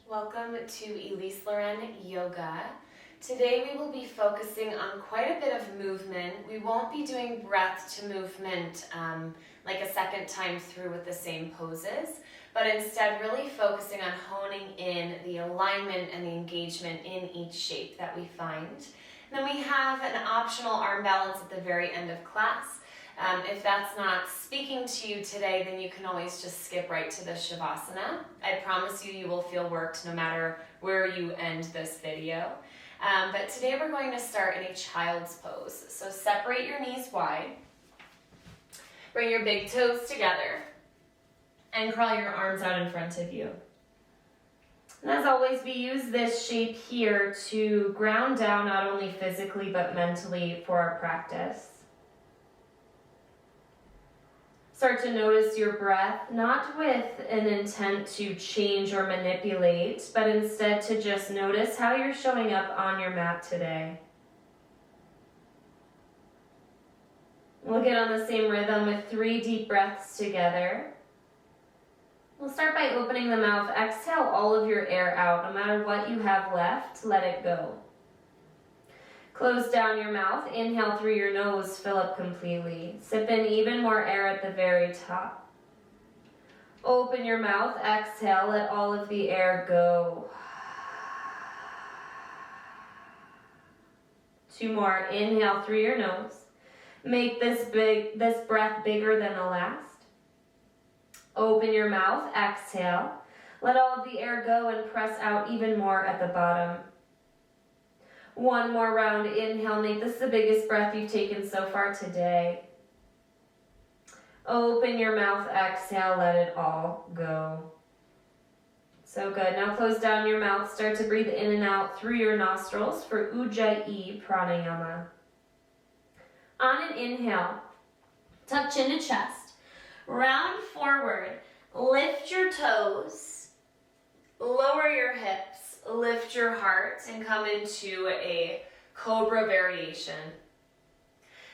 Welcome to Elyse Leren Yoga. Today we will be focusing on quite a bit of movement. We won't be doing breath to movement like a second time through with the same poses, but instead really focusing on honing in the alignment and the engagement in each shape that we find. And then we have an optional arm balance at the very end of class. If that's not speaking to you today, then you can always just skip right to the Shavasana. I promise you will feel worked no matter where you end this video. But today we're going to start in a child's pose. So separate your knees wide. Bring your big toes together and crawl your arms out in front of you. And as always, we use this shape here to ground down not only physically but mentally for our practice. Start to notice your breath, not with an intent to change or manipulate, but instead to just notice how you're showing up on your mat today. We'll get on the same rhythm with 3 deep breaths together. We'll start by opening the mouth. Exhale all of your air out. No matter what you have left, let it go. Close down your mouth, inhale through your nose, fill up completely. Sip in even more air at the very top. Open your mouth, exhale, let all of the air go. 2 more, inhale through your nose. Make this breath bigger than the last. Open your mouth, exhale. Let all of the air go and press out even more at the bottom. 1 more round, inhale, make this the biggest breath you've taken so far today. Open your mouth, exhale, let it all go. So good. Now close down your mouth, start to breathe in and out through your nostrils for Ujjayi Pranayama. On an inhale, tuck chin to chest, round forward, lift your toes, lower your hips, lift your heart and come into a cobra variation.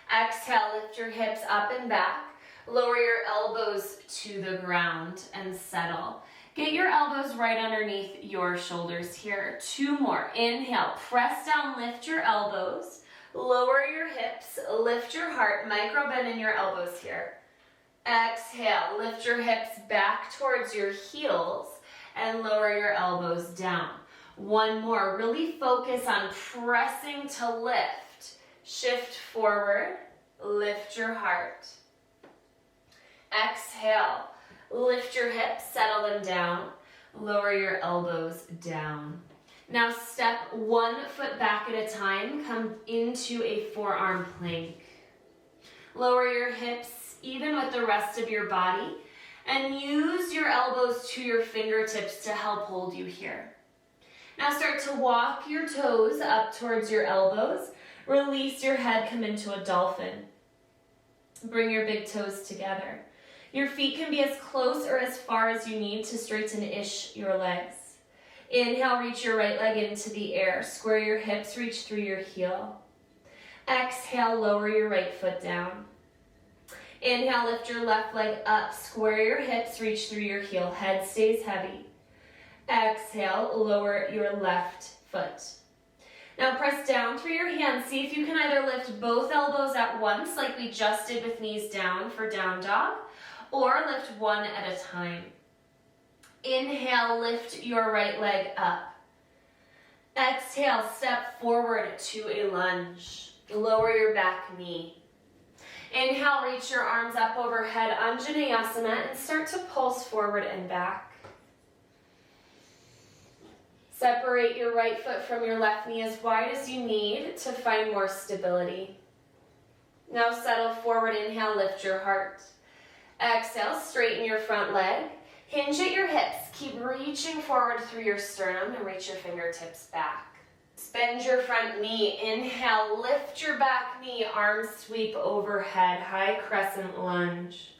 Exhale, lift your hips up and back. Lower your elbows to the ground and settle. Get your elbows right underneath your shoulders here. 2 more. Inhale, press down, lift your elbows. Lower your hips, lift your heart. Micro bend in your elbows here. Exhale, lift your hips back towards your heels and lower your elbows down. 1 more, really focus on pressing to lift. Shift forward, lift your heart. Exhale, lift your hips, settle them down, lower your elbows down. Now step 1 foot back at a time, come into a forearm plank. Lower your hips even with the rest of your body and use your elbows to your fingertips to help hold you here. Now start to walk your toes up towards your elbows. Release your head, come into a dolphin. Bring your big toes together. Your feet can be as close or as far as you need to straighten-ish your legs. Inhale, reach your right leg into the air. Square your hips, reach through your heel. Exhale, lower your right foot down. Inhale, lift your left leg up. Square your hips, reach through your heel. Head stays heavy. Exhale, lower your left foot. Now press down through your hands. See if you can either lift both elbows at once like we just did with knees down for down dog, or lift 1 at a time. Inhale, lift your right leg up. Exhale, step forward to a lunge. Lower your back knee. Inhale, reach your arms up overhead, Anjaneyasana, and start to pulse forward and back. Separate your right foot from your left knee as wide as you need to find more stability. Now settle forward, inhale, lift your heart. Exhale, straighten your front leg. Hinge at your hips. Keep reaching forward through your sternum and reach your fingertips back. Bend your front knee. Inhale, lift your back knee. Arms sweep overhead. High crescent lunge.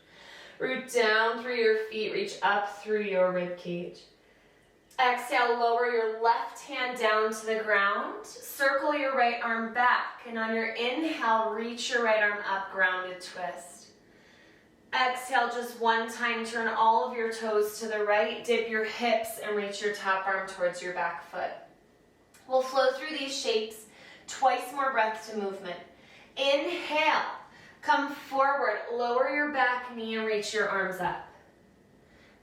Root down through your feet. Reach up through your rib cage. Exhale, lower your left hand down to the ground. Circle your right arm back. And on your inhale, reach your right arm up, grounded twist. Exhale, just one time, turn all of your toes to the right, dip your hips and reach your top arm towards your back foot. We'll flow through these shapes, twice more breath to movement. Inhale, come forward, lower your back knee and reach your arms up.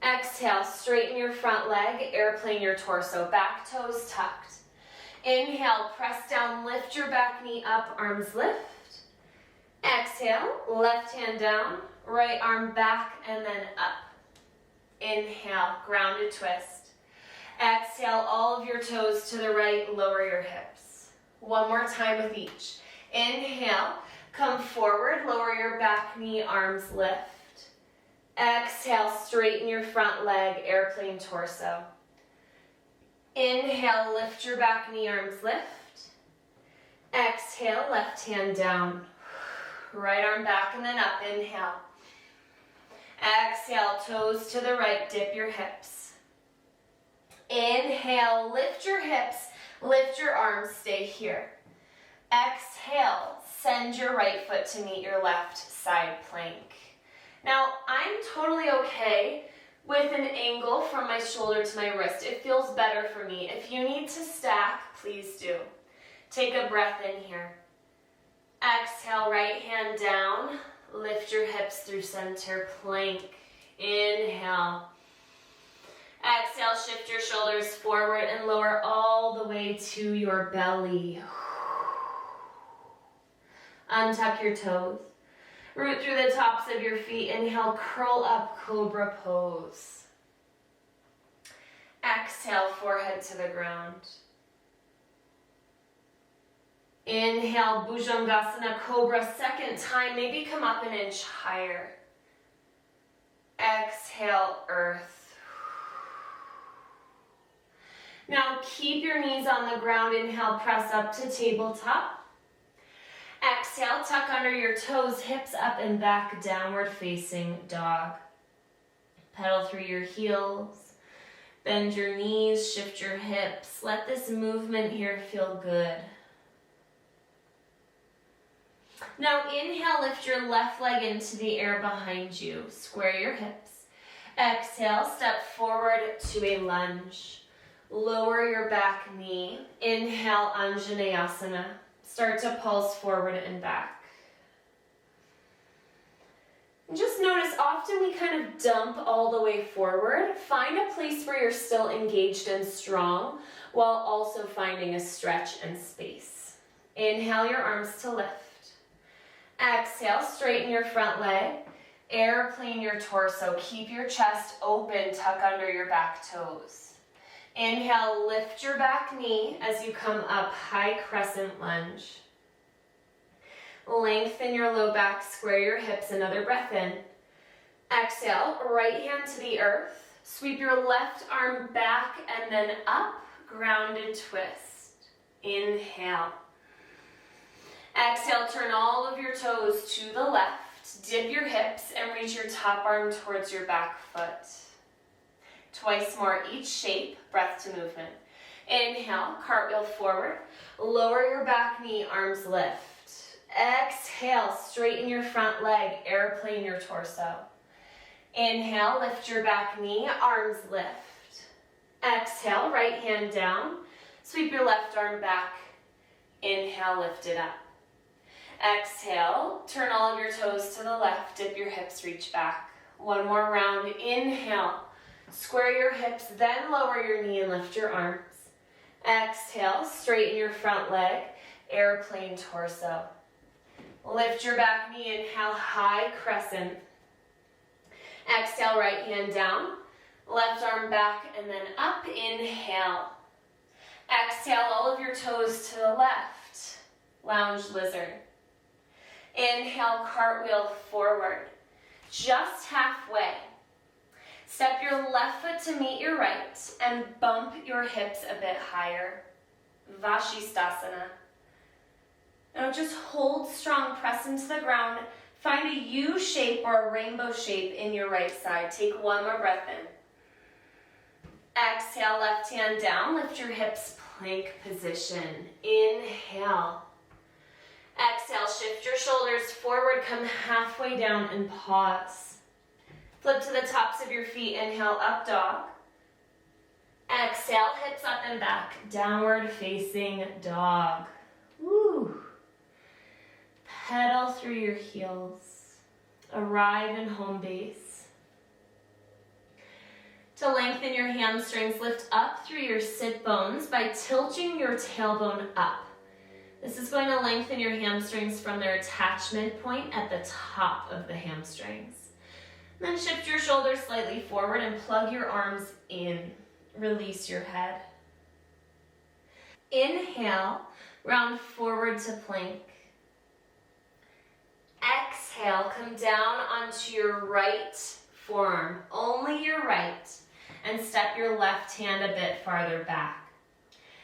Exhale, straighten your front leg, airplane your torso, back toes tucked. Inhale, press down, lift your back knee up, arms lift. Exhale, left hand down, right arm back and then up. Inhale, grounded twist. Exhale, all of your toes to the right, lower your hips. One more time with each. Inhale, come forward, lower your back knee, arms lift. Exhale, straighten your front leg, airplane torso. Inhale, lift your back knee, arms lift. Exhale, left hand down. Right arm back and then up, inhale. Exhale, toes to the right, dip your hips. Inhale, lift your hips, lift your arms, stay here. Exhale, send your right foot to meet your left side plank. Now, I'm totally okay with an angle from my shoulder to my wrist. It feels better for me. If you need to stack, please do. Take a breath in here. Exhale, right hand down. Lift your hips through center plank. Inhale. Exhale, shift your shoulders forward and lower all the way to your belly. Untuck your toes. Root through the tops of your feet. Inhale, curl up, cobra pose. Exhale, forehead to the ground. Inhale, Bhujangasana, Cobra, second time, maybe come up an inch higher. Exhale, Earth. Now keep your knees on the ground. Inhale, press up to tabletop. Exhale, tuck under your toes, hips up and back, downward facing dog. Pedal through your heels. Bend your knees, shift your hips. Let this movement here feel good. Now inhale, lift your left leg into the air behind you. Square your hips. Exhale, step forward to a lunge. Lower your back knee. Inhale, Anjaneyasana. Start to pulse forward and back. And just notice, often we kind of dump all the way forward. Find a place where you're still engaged and strong while also finding a stretch and space. Inhale your arms to lift. Exhale, straighten your front leg, airplane your torso, keep your chest open, tuck under your back toes. Inhale, lift your back knee as you come up, high crescent lunge. Lengthen your low back, square your hips, another breath in. Exhale, right hand to the earth, sweep your left arm back and then up, grounded twist. Inhale. Exhale, turn all of your toes to the left, dip your hips and reach your top arm towards your back foot. Twice more each shape, breath to movement. Inhale, cartwheel forward, lower your back knee, arms lift. Exhale, straighten your front leg, airplane your torso. Inhale, lift your back knee, arms lift. Exhale, right hand down, sweep your left arm back. Inhale, lift it up. Exhale, turn all of your toes to the left, dip your hips, reach back. One more round, inhale, square your hips, then lower your knee and lift your arms. Exhale, straighten your front leg, airplane torso. Lift your back knee, inhale, high crescent. Exhale, right hand down, left arm back and then up, inhale. Exhale, all of your toes to the left, lounge lizard. Inhale, cartwheel forward, just halfway. Step your left foot to meet your right and bump your hips a bit higher. Vashisthasana. Now just hold strong, press into the ground. Find a U shape or a rainbow shape in your right side. Take one more breath in. Exhale, left hand down, lift your hips, plank position. Inhale. Exhale, shift your shoulders forward, come halfway down and pause. Flip to the tops of your feet. Inhale, up dog. Exhale, hips up and back. Downward facing dog. Woo. Pedal through your heels. Arrive in home base. To lengthen your hamstrings, lift up through your sit bones by tilting your tailbone up. This is going to lengthen your hamstrings from their attachment point at the top of the hamstrings. Then shift your shoulders slightly forward and plug your arms in. Release your head. Inhale, round forward to plank. Exhale, come down onto your right forearm, only your right, and step your left hand a bit farther back.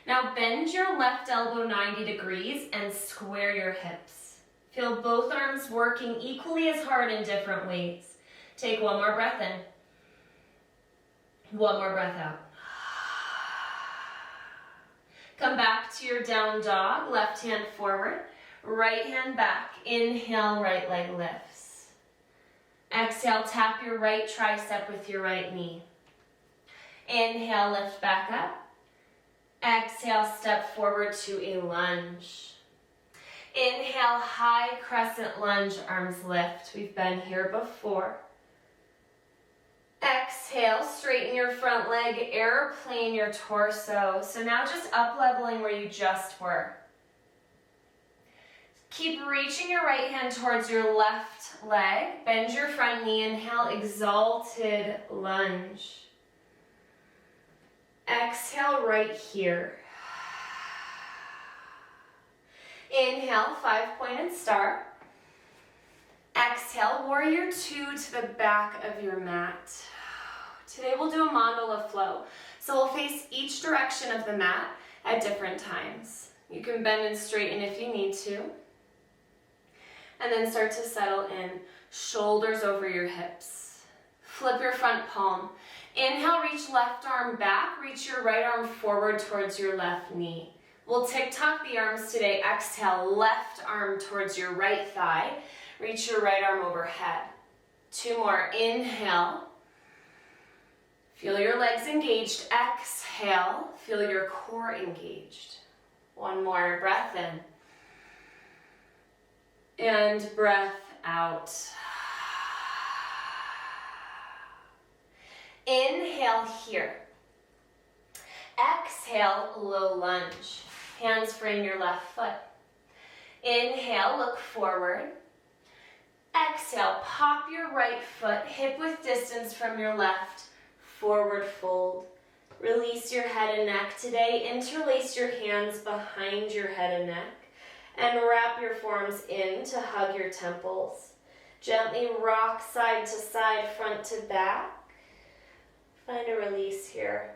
Now bend your left elbow 90 degrees and square your hips. Feel both arms working equally as hard in different ways. Take one more breath in. One more breath out. Come back to your down dog, left hand forward, right hand back. Inhale, right leg lifts. Exhale, tap your right tricep with your right knee. Inhale, lift back up. Exhale, step forward to a lunge. Inhale, high crescent lunge, arms lift. We've been here before. Exhale, straighten your front leg, airplane your torso. So now just up leveling where you just were. Keep reaching your right hand towards your left leg. Bend your front knee. Inhale, exalted lunge. Exhale right here. Inhale, 5-pointed star. Exhale, warrior 2 to the back of your mat. Today we'll do a mandala flow. So we'll face each direction of the mat at different times. You can bend and straighten if you need to. And then start to settle in, shoulders over your hips. Flip your front palm. Inhale, reach left arm back. Reach your right arm forward towards your left knee. We'll tick-tock the arms today. Exhale, left arm towards your right thigh. Reach your right arm overhead. 2 more. Inhale. Feel your legs engaged. Exhale. Feel your core engaged. 1 more. Breath in. And breath out. Inhale here. Exhale, low lunge. Hands frame your left foot. Inhale, look forward. Exhale, pop your right foot, hip width distance from your left. Forward fold. Release your head and neck today. Interlace your hands behind your head and neck. And wrap your forearms in to hug your temples. Gently rock side to side, front to back. Find a release here.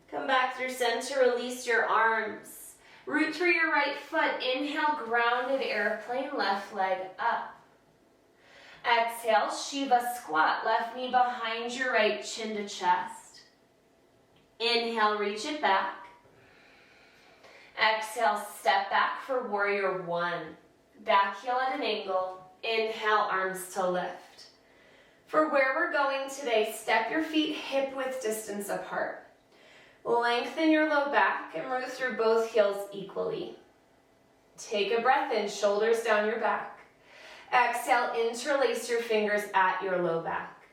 Come back through center, release your arms. Root through your right foot. Inhale, grounded airplane, left leg up. Exhale, Shiva squat, left knee behind your right, chin to chest. Inhale, reach it back. Exhale, step back for warrior 1. Back heel at an angle. Inhale, arms to lift. For where we're going today, step your feet hip width distance apart. Lengthen your low back and move through both heels equally. Take a breath in, shoulders down your back. Exhale, interlace your fingers at your low back.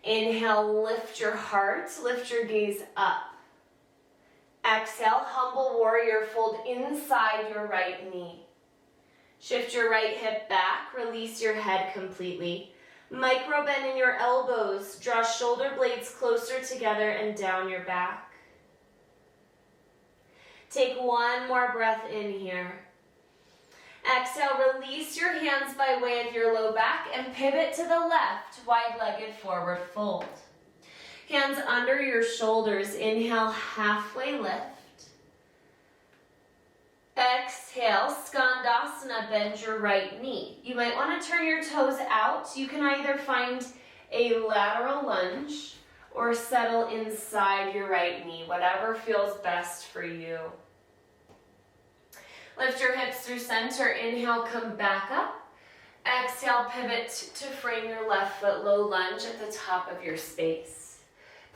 Inhale, lift your heart, lift your gaze up. Exhale, humble warrior, fold inside your right knee. Shift your right hip back, release your head completely. Micro bend in your elbows, draw shoulder blades closer together and down your back. Take 1 more breath in here. Exhale, release your hands by way of your low back and pivot to the left, wide-legged forward fold. Hands under your shoulders. Inhale, halfway lift. Exhale, Skandasana, bend your right knee. You might want to turn your toes out. You can either find a lateral lunge or settle inside your right knee, whatever feels best for you. Lift your hips through center. Inhale, come back up. Exhale, pivot to frame your left foot, low lunge at the top of your space.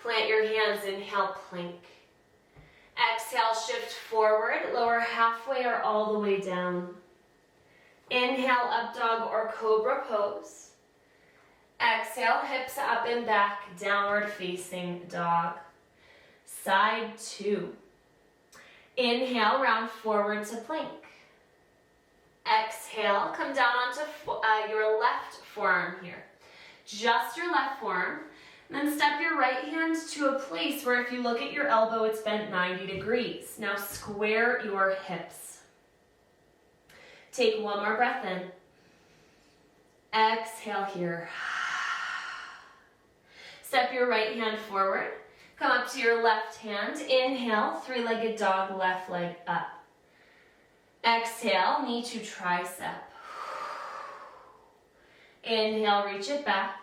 Plant your hands, inhale, plank. Exhale, shift forward, lower halfway or all the way down. Inhale, up dog or cobra pose. Exhale, hips up and back, downward facing dog. Side 2. Inhale, round forward to plank. Exhale, come down onto your left forearm here. Just your left forearm. And then step your right hand to a place where if you look at your elbow, it's bent 90 degrees. Now square your hips. Take one more breath in. Exhale here. Step your right hand forward. Come up to your left hand. Inhale, three-legged dog, left leg up. Exhale, knee to tricep. Inhale, reach it back.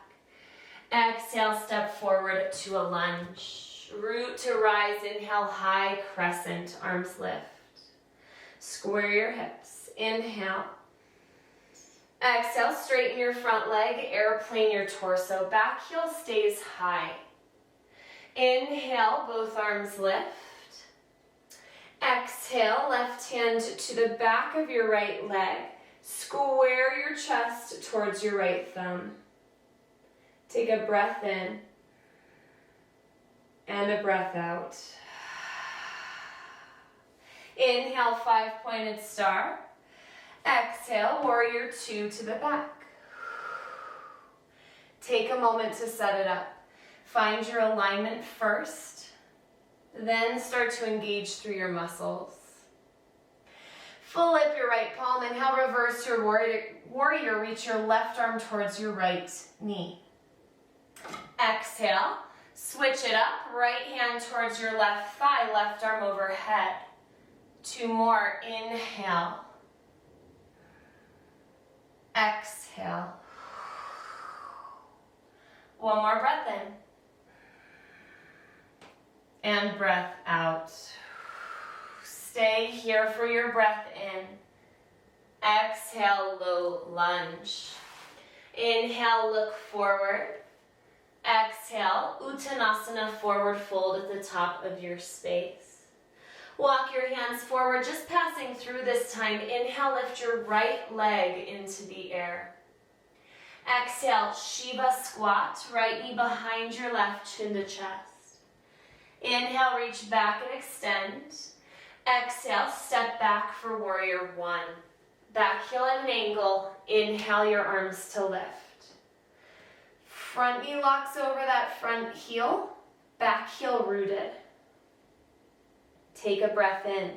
Exhale, step forward to a lunge. Root to rise, inhale, high crescent, arms lift. Square your hips. Inhale. Exhale, straighten your front leg, airplane your torso. Back heel stays high. Inhale, both arms lift. Exhale, left hand to the back of your right leg. Square your chest towards your right thumb. Take a breath in and a breath out. Inhale, 5-pointed star. Exhale, warrior 2 to the back. Take a moment to set it up. Find your alignment first, then start to engage through your muscles. Flip your right palm, inhale, reverse your warrior, reach your left arm towards your right knee. Exhale, switch it up, right hand towards your left thigh, left arm overhead. 2 more, inhale. Exhale. 1 more breath in. And breath out. Stay here for your breath in. Exhale, low lunge. Inhale, look forward. Exhale, Uttanasana, forward fold at the top of your space. Walk your hands forward, just passing through this time. Inhale, lift your right leg into the air. Exhale, Shiva squat, right knee behind your left, chin to chest. Inhale, reach back and extend. Exhale, step back for warrior 1. Back heel at an angle. Inhale your arms to lift. Front knee locks over that front heel. Back heel rooted. Take a breath in.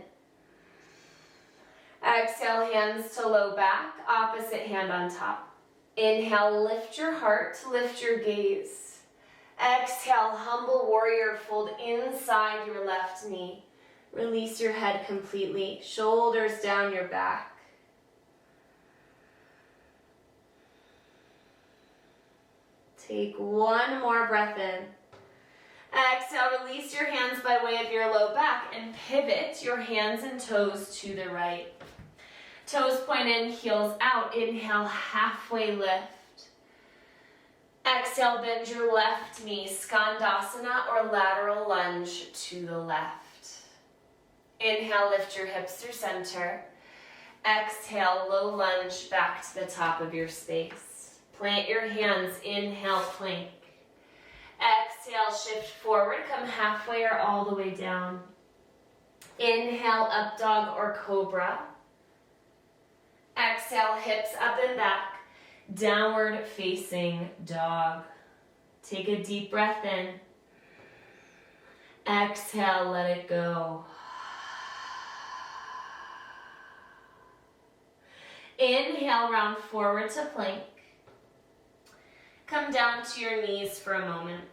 Exhale, hands to low back, opposite hand on top. Inhale, lift your heart, lift your gaze. Exhale, humble warrior, fold inside your left knee. Release your head completely, shoulders down your back. Take 1 more breath in. Exhale, release your hands by way of your low back and pivot your hands and toes to the right. Toes point in, heels out. Inhale, halfway lift. Exhale, bend your left knee, Skandasana or lateral lunge to the left. Inhale, lift your hips through center. Exhale, low lunge back to the top of your space. Plant your hands, inhale, plank. Exhale, shift forward, come halfway or all the way down. Inhale, up dog or cobra. Exhale, hips up and back, downward facing dog. Take a deep breath in. Exhale, let it go. Inhale, round forward to plank. Come down to your knees for a moment.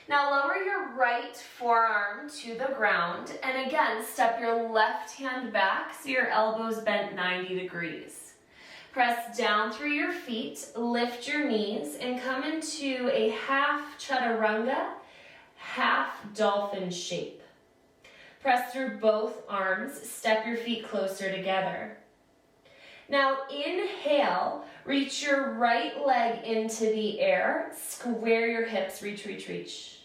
Now lower your right forearm to the ground, and again, step your left hand back so your elbows bent 90 degrees. Press down through your feet, lift your knees, and come into a half chaturanga, half dolphin shape. Press through both arms, step your feet closer together. Now inhale, reach your right leg into the air, square your hips, reach, reach, reach.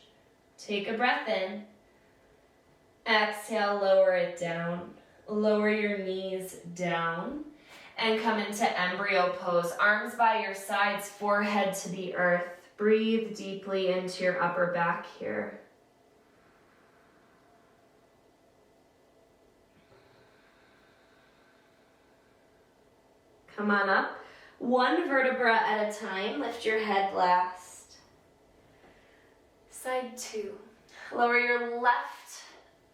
Take a breath in. Exhale, lower it down. Lower your knees down and come into embryo pose. Arms by your sides, forehead to the earth. Breathe deeply into your upper back here. Come on up. One vertebra at a time. Lift your head last. Side two. Lower your left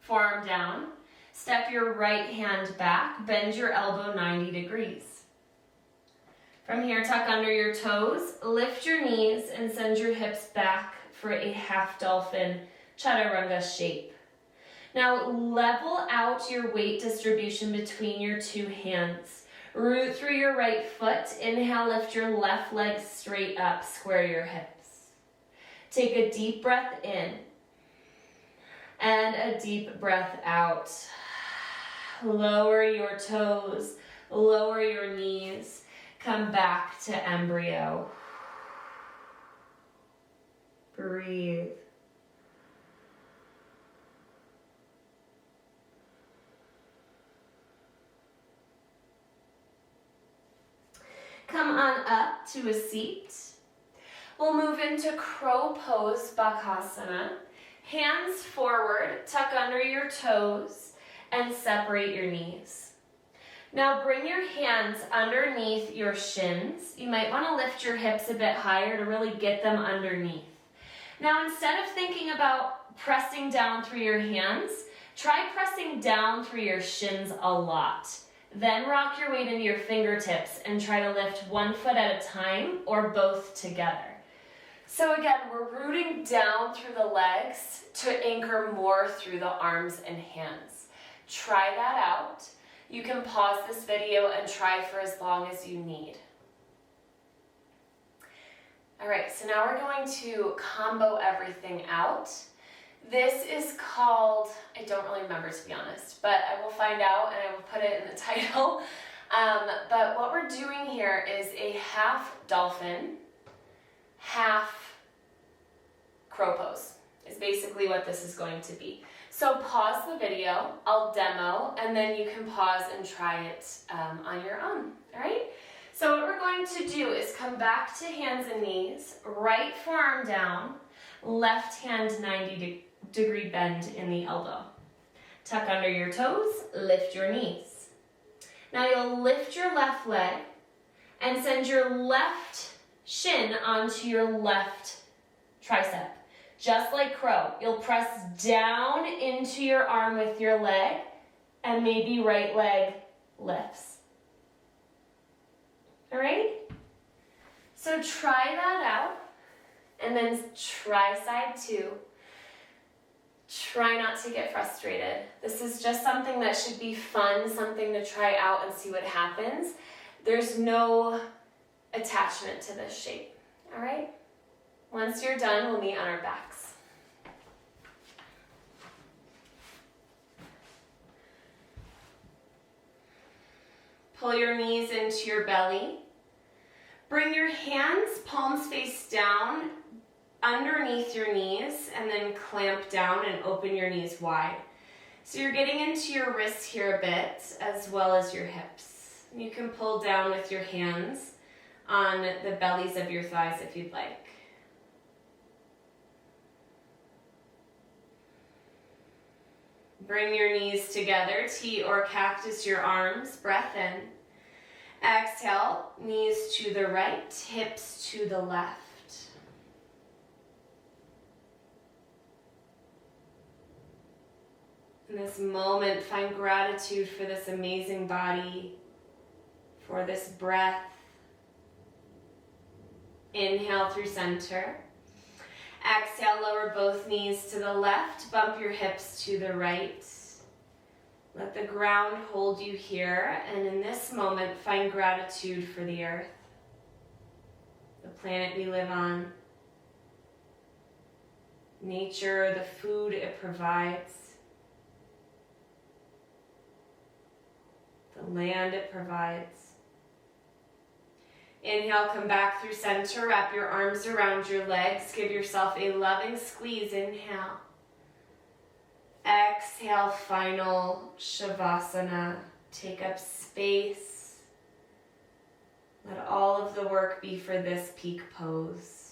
forearm down. Step your right hand back. Bend your elbow 90 degrees. From here, tuck under your toes. Lift your knees and send your hips back for a half dolphin chaturanga shape. Now level out your weight distribution between your two hands. Root through your right foot. Inhale, lift your left leg straight up. Square your hips. Take a deep breath in and a deep breath out. Lower your toes, lower your knees. Come back to embryo. Breathe. Come on up to a seat. We'll move into crow pose, Bakasana. Hands forward, tuck under your toes, and separate your knees. Now bring your hands underneath your shins. You might want to lift your hips a bit higher to really get them underneath. Now instead of thinking about pressing down through your hands, try pressing down through your shins a lot. Then rock your weight into your fingertips and try to lift one foot at a time or both together. So again, we're rooting down through the legs to anchor more through the arms and hands. Try that out. You can pause this video and try for as long as you need. All right, so now we're going to combo everything out. This is called, I don't really remember to be honest, but I will find out and I will put it in the title. But what we're doing here is a half dolphin, half crow pose is basically what this is going to be. So pause the video, I'll demo, and then you can pause and try it on your own, all right? So what we're going to do is come back to hands and knees, right forearm down, left hand 90 degree bend in the elbow. Tuck under your toes, lift your knees. Now you'll lift your left leg and send your left shin onto your left tricep. Just like crow, you'll press down into your arm with your leg and maybe right leg lifts. All right? So try that out and then try side two. Try not to get frustrated. This is just something that should be fun, something to try out and see what happens. There's no attachment to this shape, all right? Once you're done, we'll meet on our backs. Pull your knees into your belly. Bring your hands, palms face down, underneath your knees, and then clamp down and open your knees wide. So you're getting into your wrists here a bit, as well as your hips. You can pull down with your hands on the bellies of your thighs if you'd like. Bring your knees together, T or cactus your arms, breath in. Exhale, knees to the right, hips to the left. In this moment, find gratitude for this amazing body, for this breath. Inhale through center. Exhale, lower both knees to the left, bump your hips to the right. Let the ground hold you here, and in this moment, find gratitude for the earth, the planet we live on, nature, the food it provides, the land it provides. Inhale, come back through center, wrap your arms around your legs, give yourself a loving squeeze, inhale. Exhale, final Shavasana. Take up space. Let all of the work be for this peak pose.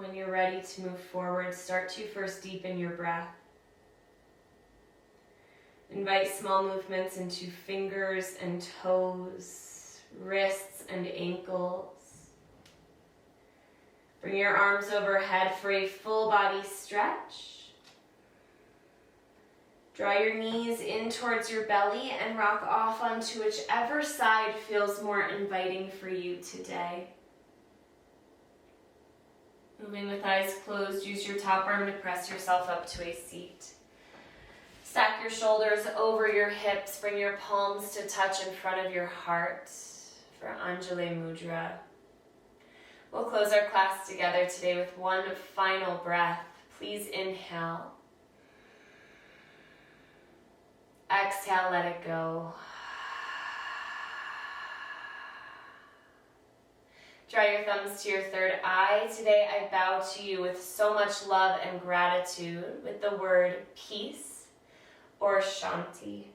When you're ready to move forward, start to first deepen your breath. Invite small movements into fingers and toes, wrists and ankles. Bring your arms overhead for a full body stretch. Draw your knees in towards your belly and rock off onto whichever side feels more inviting for you today. Moving with eyes closed, use your top arm to press yourself up to a seat. Stack your shoulders over your hips, bring your palms to touch in front of your heart for Anjali Mudra. We'll close our class together today with one final breath. Please inhale. Exhale, let it go. Draw your thumbs to your third eye. Today I bow to you with so much love and gratitude with the word peace or Shanti.